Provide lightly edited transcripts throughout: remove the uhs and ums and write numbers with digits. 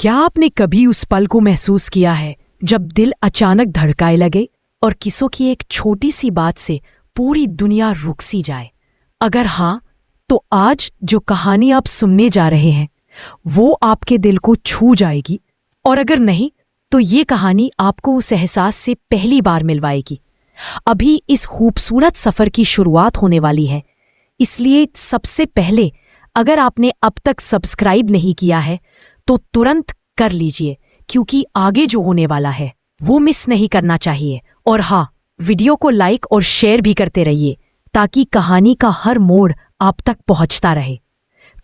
क्या आपने कभी उस पल को महसूस किया है जब दिल अचानक धड़काए लगे और किसी की एक छोटी सी बात से पूरी दुनिया रुक सी जाए? अगर हाँ, तो आज जो कहानी आप सुनने जा रहे हैं वो आपके दिल को छू जाएगी, और अगर नहीं तो ये कहानी आपको उस एहसास से पहली बार मिलवाएगी। अभी इस खूबसूरत सफ़र की शुरुआत होने वाली है, इसलिए सबसे पहले अगर आपने अब तक सब्सक्राइब नहीं किया है तो तुरंत कर लीजिए, क्योंकि आगे जो होने वाला है वो मिस नहीं करना चाहिए। और हाँ, वीडियो को लाइक और शेयर भी करते रहिए ताकि कहानी का हर मोड़ आप तक पहुंचता रहे।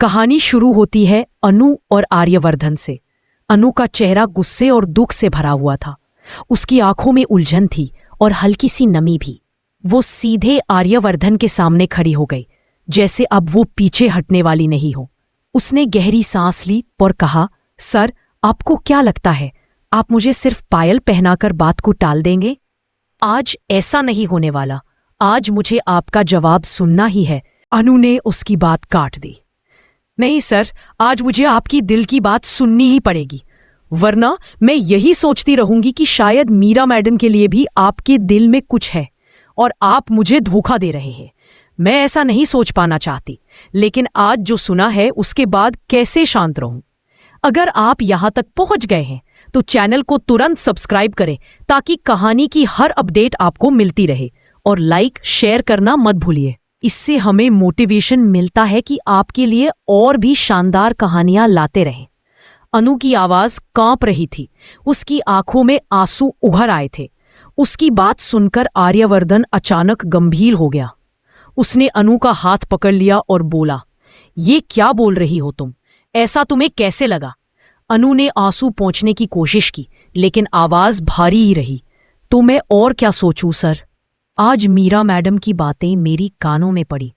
कहानी शुरू होती है अनु और आर्यवर्धन से। अनु का चेहरा गुस्से और दुख से भरा हुआ था। उसकी आंखों में उलझन थी और हल्की सी नमी भी। वो सीधे आर्यवर्धन के सामने खड़ी हो गई, जैसे अब वो पीछे हटने वाली नहीं हो। उसने गहरी सांस ली और कहा, सर, आपको क्या लगता है आप मुझे सिर्फ पायल पहनाकर बात को टाल देंगे? आज ऐसा नहीं होने वाला। आज मुझे आपका जवाब सुनना ही है। अनु ने उसकी बात काट दी। नहीं सर, आज मुझे आपकी दिल की बात सुननी ही पड़ेगी, वरना मैं यही सोचती रहूंगी कि शायद मीरा मैडम के लिए भी आपके दिल में कुछ है और आप मुझे धोखा दे रहे हैं। मैं ऐसा नहीं सोच पाना चाहती, लेकिन आज जो सुना है उसके बाद कैसे शांत रहूं? अगर आप यहां तक पहुंच गए हैं तो चैनल को तुरंत सब्सक्राइब करें ताकि कहानी की हर अपडेट आपको मिलती रहे, और लाइक शेयर करना मत भूलिए। इससे हमें मोटिवेशन मिलता है कि आपके लिए और भी शानदार कहानियां लाते रहें। अनु की आवाज कांप रही थी, उसकी आंखों में आंसू उभर आए थे। उसकी बात सुनकर आर्यवर्धन अचानक गंभीर हो गया। उसने अनु का हाथ पकड़ लिया और बोला, ये क्या बोल रही हो तुम? ऐसा तुम्हें कैसे लगा? अनु ने आंसू पोंछने की कोशिश की, लेकिन आवाज भारी ही रही। तो मैं और क्या सोचूं सर? आज मीरा मैडम की बातें मेरी कानों में पड़ी।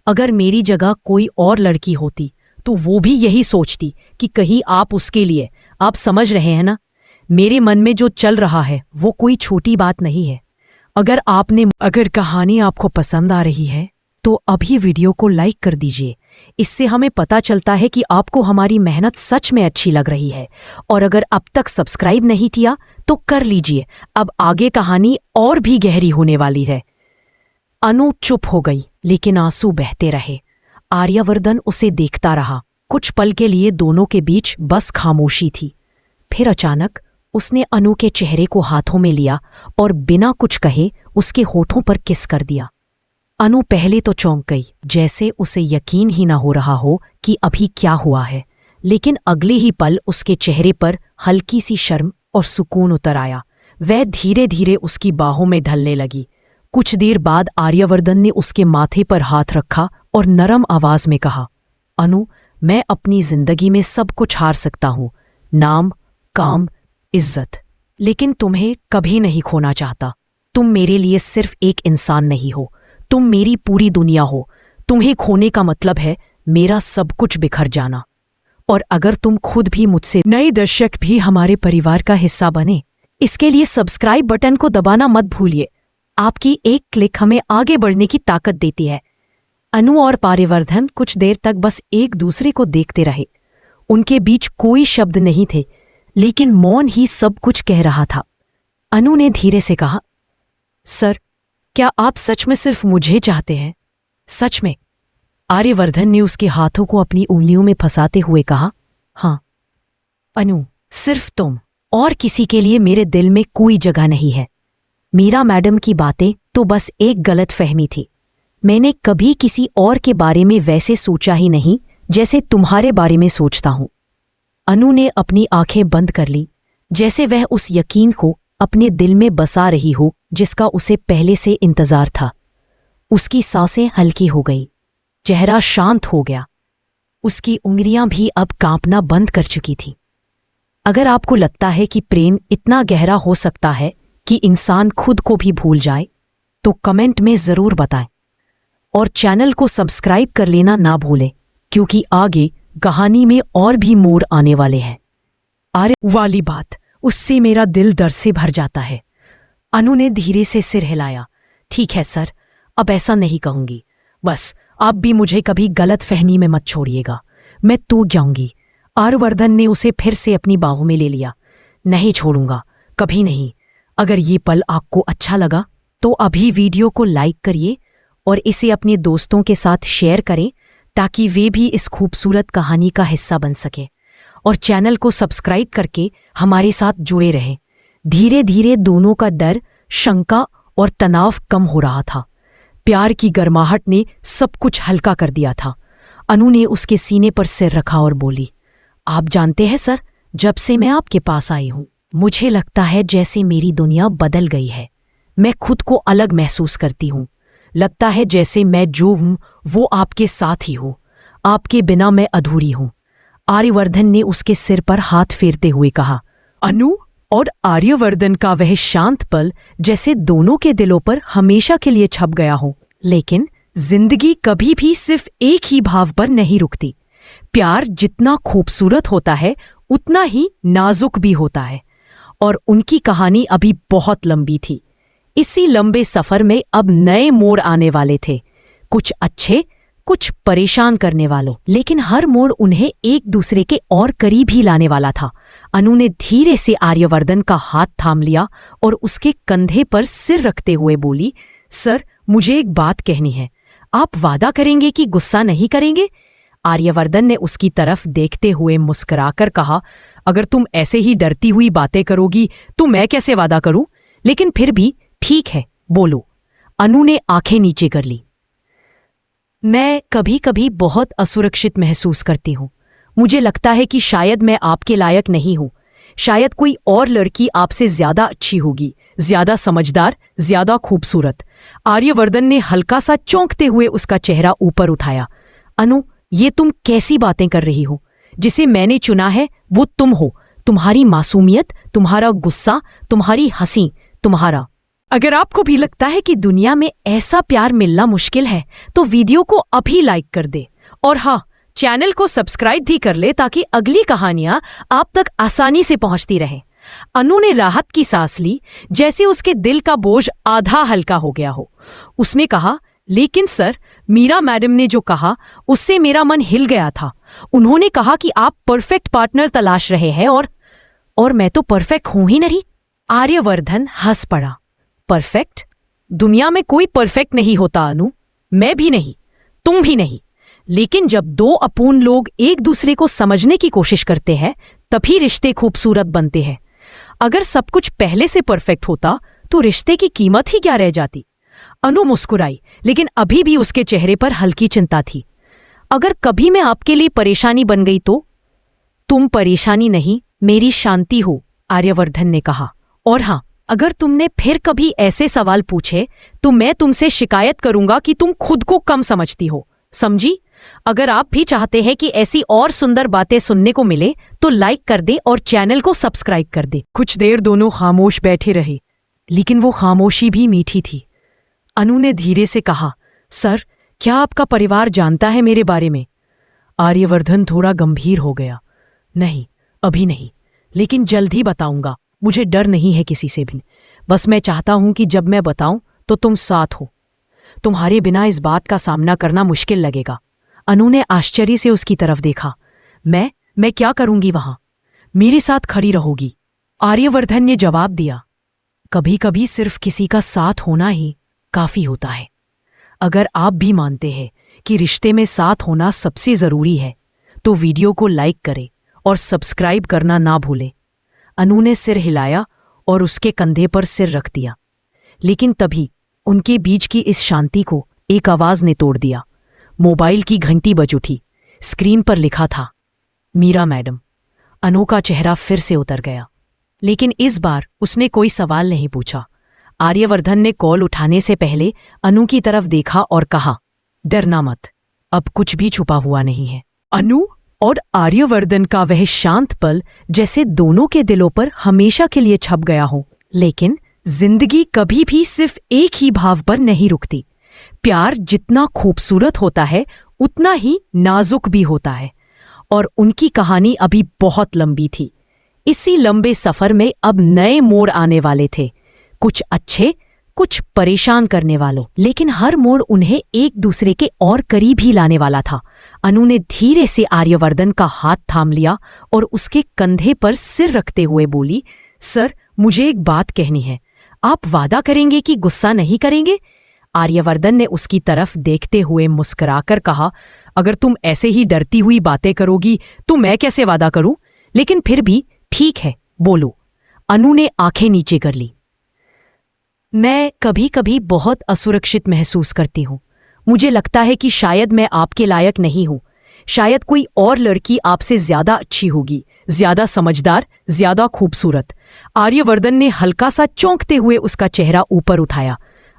अगर मेरी जगह कोई और लड़की होती तो वो भी यही सोचती कि कहीं आप उसके लिए, आप समझ रहे हैं ना, मेरे मन में जो चल रहा है वो कोई छोटी बात नहीं है। अगर कहानी आपको पसंद आ रही है तो अभी वीडियो को लाइक कर दीजिए। इससे हमें पता चलता है कि आपको हमारी मेहनत सच में अच्छी लग रही है। और अगर अब तक सब्सक्राइब नहीं किया तो कर लीजिए, अब आगे कहानी और भी गहरी होने वाली है। अनु चुप हो गई, लेकिन आंसू बहते रहे। आर्यवर्धन उसे देखता रहा। कुछ पल के लिए दोनों के बीच बस खामोशी थी। फिर अचानक उसने अनु के चेहरे को हाथों में लिया और बिना कुछ कहे उसके होठों पर किस कर दिया। अनु पहले तो चौंक गई, जैसे उसे यकीन ही न हो रहा हो कि अभी क्या हुआ है, लेकिन अगले ही पल उसके चेहरे पर हल्की सी शर्म और सुकून उतर आया। वह धीरे धीरे उसकी बाहों में ढलने लगी। कुछ देर बाद आर्यवर्धन ने उसके माथे पर हाथ रखा और नरम आवाज में कहा, अनु, मैं अपनी जिंदगी में सब कुछ हार सकता हूं, नाम, काम, इज्जत, लेकिन तुम्हें कभी नहीं खोना चाहता। तुम मेरे लिए सिर्फ एक इंसान नहीं हो, तुम मेरी पूरी दुनिया हो। तुम्हें खोने का मतलब है मेरा सब कुछ बिखर जाना। और अगर तुम खुद भी मुझसे, नए दर्शक भी हमारे परिवार का हिस्सा बने, इसके लिए सब्सक्राइब बटन को दबाना मत भूलिए। आपकी एक क्लिक हमें आगे बढ़ने की ताकत देती है। अनु और आर्यवर्धन कुछ देर तक बस एक दूसरे को देखते रहे। उनके बीच कोई शब्द नहीं थे, लेकिन मौन ही सब कुछ कह रहा था। अनु ने धीरे से कहा, सर, क्या आप सच में सिर्फ मुझे चाहते हैं? सच में? आर्यवर्धन ने उसके हाथों को अपनी उंगलियों में फंसाते हुए कहा, हाँ अनु, सिर्फ तुम, और किसी के लिए मेरे दिल में कोई जगह नहीं है। मीरा मैडम की बातें तो बस एक गलत फहमी थी। मैंने कभी किसी और के बारे में वैसे सोचा ही नहीं जैसे तुम्हारे बारे में सोचता हूं। अनु ने अपनी आंखें बंद कर ली, जैसे वह उस यकीन को अपने दिल में बसा रही हो जिसका उसे पहले से इंतजार था। उसकी सांसें हल्की हो गई, चेहरा शांत हो गया। उसकी उंगलियां भी अब कांपना बंद कर चुकी थीं। अगर आपको लगता है कि प्रेम इतना गहरा हो सकता है कि इंसान खुद को भी भूल जाए, तो कमेंट में जरूर बताएं, और चैनल को सब्सक्राइब कर लेना ना भूलें, क्योंकि आगे कहानी में और भी मोड़ आने वाले हैं। अरे वाली बात, उससे मेरा दिल डर से भर जाता है। अनु ने धीरे से सिर हिलाया। ठीक है सर, अब ऐसा नहीं कहूंगी। बस आप भी मुझे कभी गलत फहमी में मत छोड़िएगा। मैं टूट जाऊंगी। आर्यवर्धन ने उसे फिर से अपनी बाहों में ले लिया। नहीं छोड़ूंगा, कभी नहीं। अगर ये पल आपको अच्छा लगा तो अभी वीडियो को लाइक करिए और इसे अपने दोस्तों के साथ शेयर करें ताकि वे भी इस खूबसूरत कहानी का हिस्सा बन सके। और चैनल को सब्सक्राइब करके हमारे साथ जुड़े रहें। धीरे धीरे दोनों का डर, शंका और तनाव कम हो रहा था। प्यार की गर्माहट ने सब कुछ हल्का कर दिया था। अनु ने उसके सीने पर सिर रखा और बोली, आप जानते हैं सर, जब से मैं आपके पास आई हूं मुझे लगता है जैसे मेरी दुनिया बदल गई है। मैं खुद को अलग महसूस करती हूं। लगता है जैसे मैं जो हूं वो आपके साथ ही हूं। आपके बिना मैं अधूरी हूं। आर्यवर्धन ने उसके सिर पर हाथ फेरते हुए कहा। अनु और आर्यवर्धन का वह शांत पल जैसे दोनों के दिलों पर हमेशा के लिए छप गया हो। लेकिन जिंदगी कभी भी सिर्फ एक ही भाव पर नहीं रुकती। प्यार जितना खूबसूरत होता है उतना ही नाजुक भी होता है। और उनकी कहानी अभी बहुत लंबी थी। इसी लंबे सफर में अब नए मोड़ आने वाले थे, कुछ अच्छे, कुछ परेशान करने वालों, लेकिन हर मोड़ उन्हें एक दूसरे के और करीब ही लाने वाला था। अनु ने धीरे से आर्यवर्धन का हाथ थाम लिया और उसके कंधे पर सिर रखते हुए बोली, सर, मुझे एक बात कहनी है। आप वादा करेंगे कि गुस्सा नहीं करेंगे? आर्यवर्धन ने उसकी तरफ देखते हुए मुस्कुराकर कहा, अगर तुम ऐसे ही डरती हुई बातें करोगी तो मैं कैसे वादा करूं? लेकिन फिर भी ठीक है, बोलो। अनु ने आंखें नीचे कर ली। मैं कभी कभी बहुत असुरक्षित महसूस करती हूं। मुझे लगता है कि शायद मैं आपके लायक नहीं हूं। शायद कोई और लड़की आपसे ज्यादा अच्छी होगी, ज्यादा समझदार, ज्यादा खूबसूरत। आर्यवर्धन ने हल्का सा चौंकते हुए उसका चेहरा ऊपर उठाया। अनु, ये तुम कैसी बातें कर रही हो? जिसे मैंने चुना है वो तुम हो। तुम्हारी मासूमियत, तुम्हारा गुस्सा, तुम्हारी हंसी, तुम्हारा। अगर आपको भी लगता है कि दुनिया में ऐसा प्यार मिलना मुश्किल है तो वीडियो को अभी लाइक कर दे। और हाँ, चैनल को सब्सक्राइब भी कर ले ताकि अगली कहानियां आप तक आसानी से पहुंचती रहें। अनु ने राहत की सांस ली, जैसे उसके दिल का बोझ आधा हल्का हो गया हो। उसने कहा, लेकिन सर, मीरा मैडम ने जो कहा उससे मेरा मन हिल गया था। उन्होंने कहा कि आप परफेक्ट पार्टनर तलाश रहे हैं और मैं तो परफेक्ट हूं ही नहीं। आर्यवर्धन हंस पड़ा। परफेक्ट? दुनिया में कोई परफेक्ट नहीं होता अनु। मैं भी नहीं, तुम भी नहीं। लेकिन जब दो अपूर्ण लोग एक दूसरे को समझने की कोशिश करते हैं तभी रिश्ते खूबसूरत बनते हैं। अगर सब कुछ पहले से परफेक्ट होता तो रिश्ते की कीमत ही क्या रह जाती? अनु मुस्कुराई, लेकिन अभी भी उसके चेहरे पर हल्की चिंता थी। अगर कभी मैं आपके लिए परेशानी बन गई तो? तुम परेशानी नहीं, मेरी शांति हो, आर्यवर्धन ने कहा। और हाँ, अगर तुमने फिर कभी ऐसे सवाल पूछे तो मैं तुमसे शिकायत करूंगा कि तुम खुद को कम समझती हो, समझी? अगर आप भी चाहते हैं कि ऐसी और सुंदर बातें सुनने को मिले तो लाइक कर दे और चैनल को सब्सक्राइब कर दे। कुछ देर दोनों खामोश बैठे रहे, लेकिन वो खामोशी भी मीठी थी। अनु ने धीरे से कहा, सर, क्या आपका परिवार जानता है मेरे बारे में? आर्यवर्धन थोड़ा गंभीर हो गया। नहीं, अभी नहीं, लेकिन जल्द ही बताऊंगा। मुझे डर नहीं है किसी से भी। बस मैं चाहता हूं कि जब मैं बताऊं तो तुम साथ हो। तुम्हारे बिना इस बात का सामना करना मुश्किल लगेगा। अनु ने आश्चर्य से उसकी तरफ देखा। मैं क्या करूंगी वहां? मेरे साथ खड़ी रहोगी? आर्यवर्धन ने जवाब दिया। कभी कभी सिर्फ किसी का साथ होना ही काफी होता है। अगर आप भी मानते हैं कि रिश्ते में साथ होना सबसे जरूरी है तो वीडियो को लाइक करें और सब्सक्राइब करना ना भूलें। अनु ने सिर हिलाया और उसके कंधे पर सिर रख दिया। लेकिन तभी उनके बीच की इस शांति को एक आवाज ने तोड़ दिया। मोबाइल की घंटी बज उठी। स्क्रीन पर लिखा था, मीरा मैडम। अनु का चेहरा फिर से उतर गया, लेकिन इस बार उसने कोई सवाल नहीं पूछा। आर्यवर्धन ने कॉल उठाने से पहले अनु की तरफ देखा और कहा, डरना मत, अब कुछ भी छुपा हुआ नहीं है। अनु और आर्यवर्धन का वह शांत पल जैसे दोनों के दिलों पर हमेशा के लिए छप गया हो। लेकिन जिंदगी कभी भी सिर्फ एक ही भाव पर नहीं रुकती। प्यार जितना खूबसूरत होता है उतना ही नाजुक भी होता है। और उनकी कहानी अभी बहुत लंबी थी। इसी लंबे सफर में अब नए मोड़ आने वाले थे, कुछ अच्छे, कुछ परेशान करने वालों, लेकिन हर मोड़ उन्हें एक दूसरे के और करीब ही लाने वाला था। अनु ने धीरे से आर्यवर्धन का हाथ थाम लिया और उसके कंधे पर सिर रखते हुए बोली, सर, मुझे एक बात कहनी है। आप वादा करेंगे कि गुस्सा नहीं करेंगे? आर्यवर्धन ने उसकी तरफ देखते हुए मुस्कुराकर कहा, अगर तुम ऐसे ही डरती हुई बातें करोगी तो मैं कैसे वादा करूं? लेकिन फिर भी ठीक है, बोलो। अनु ने आंखें नीचे कर ली। मैं कभी कभी बहुत असुरक्षित महसूस करती हूं। मुझे लगता है कि शायद मैं आपके लायक नहीं हूं। शायद कोई और लड़की आपसे ज्यादा अच्छी होगी, ज्यादा समझदार, ज्यादा खूबसूरत। आर्यवर्धन ने हल्का सा चौंकते हुए उसका चेहरा ऊपर उठाया।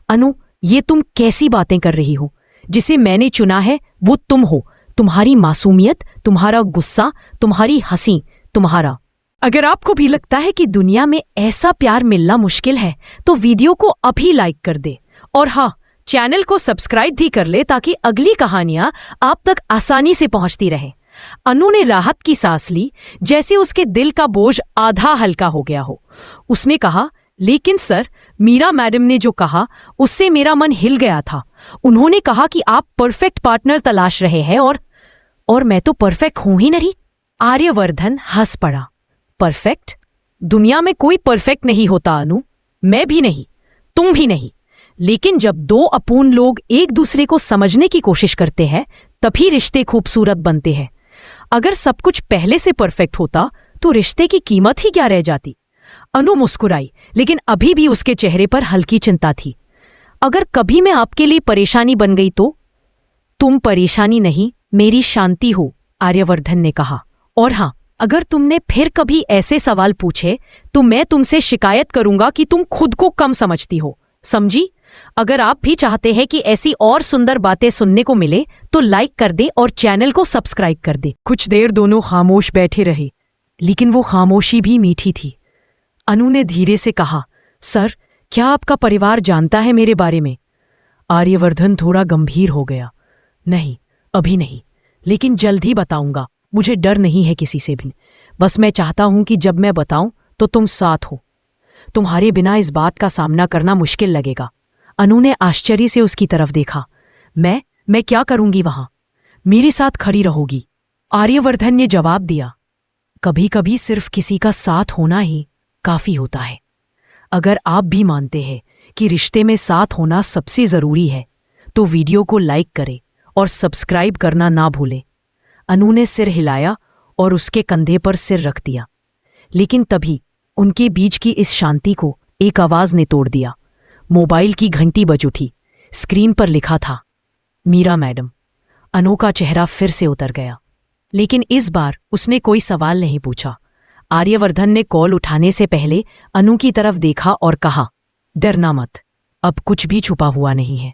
अनु, ये तुम कैसी बातें कर रही हो? जिसे मैंने चुना है वो तुम हो। तुम्हारी मासूमियत, तुम्हारा गुस्सा, तुम्हारी हंसी, तुम्हारा। अगर आपको भी लगता है कि दुनिया में ऐसा प्यार मिलना मुश्किल है तो वीडियो को अभी लाइक कर दे, और हाँ, चैनल को सब्सक्राइब भी कर ले ताकि अगली कहानियां आप तक आसानी से पहुंचती रहे। अनु ने राहत की सांस ली, जैसे उसके दिल का बोझ आधा हल्का हो गया हो। उसने कहा, लेकिन सर, मीरा मैडम ने जो कहा उससे मेरा मन हिल गया था। उन्होंने कहा कि आप परफेक्ट पार्टनर तलाश रहे हैं, और मैं तो परफेक्ट हूं ही नहीं। आर्यवर्धन हंस पड़ा। परफेक्ट? दुनिया में कोई परफेक्ट नहीं होता अनु। मैं भी नहीं, तुम भी नहीं। लेकिन जब दो अपूर्ण लोग एक दूसरे को समझने की कोशिश करते हैं तभी रिश्ते खूबसूरत बनते हैं। अगर सब कुछ पहले से परफेक्ट होता तो रिश्ते की कीमत ही क्या रह जाती? अनु मुस्कुराई, लेकिन अभी भी उसके चेहरे पर हल्की चिंता थी। अगर कभी मैं आपके लिए परेशानी बन गई तो? तुम परेशानी नहीं, मेरी शांति हो, आर्यवर्धन ने कहा। और हाँ, अगर तुमने फिर कभी ऐसे सवाल पूछे तो मैं तुमसे शिकायत करूंगा कि तुम खुद को कम समझती हो, समझी? अगर आप भी चाहते हैं कि ऐसी और सुंदर बातें सुनने को मिले तो लाइक कर दे और चैनल को सब्सक्राइब कर दे। कुछ देर दोनों खामोश बैठे रहे, लेकिन वो खामोशी भी मीठी थी। अनु ने धीरे से कहा, सर, क्या आपका परिवार जानता है मेरे बारे में? आर्यवर्धन थोड़ा गंभीर हो गया। नहीं, अभी नहीं, लेकिन जल्द ही बताऊंगा। मुझे डर नहीं है किसी से भी। बस मैं चाहता हूं कि जब मैं बताऊं तो तुम साथ हो। तुम्हारे बिना इस बात का सामना करना मुश्किल लगेगा। अनु ने आश्चर्य से उसकी तरफ देखा। मैं क्या करूंगी वहां? मेरे साथ खड़ी रहोगी? आर्यवर्धन ने जवाब दिया, कभी कभी सिर्फ किसी का साथ होना ही काफी होता है। अगर आप भी मानते हैं कि रिश्ते में साथ होना सबसे जरूरी है तो वीडियो को लाइक करें और सब्सक्राइब करना ना भूलें। अनु ने सिर हिलाया और उसके कंधे पर सिर रख दिया। लेकिन तभी उनके बीच की इस शांति को एक आवाज ने तोड़ दिया। मोबाइल की घंटी बज उठी। स्क्रीन पर लिखा था, मीरा मैडम। अनु का चेहरा फिर से उतर गया, लेकिन इस बार उसने कोई सवाल नहीं पूछा। आर्यवर्धन ने कॉल उठाने से पहले अनु की तरफ देखा और कहा, डरना मत, अब कुछ भी छुपा हुआ नहीं है।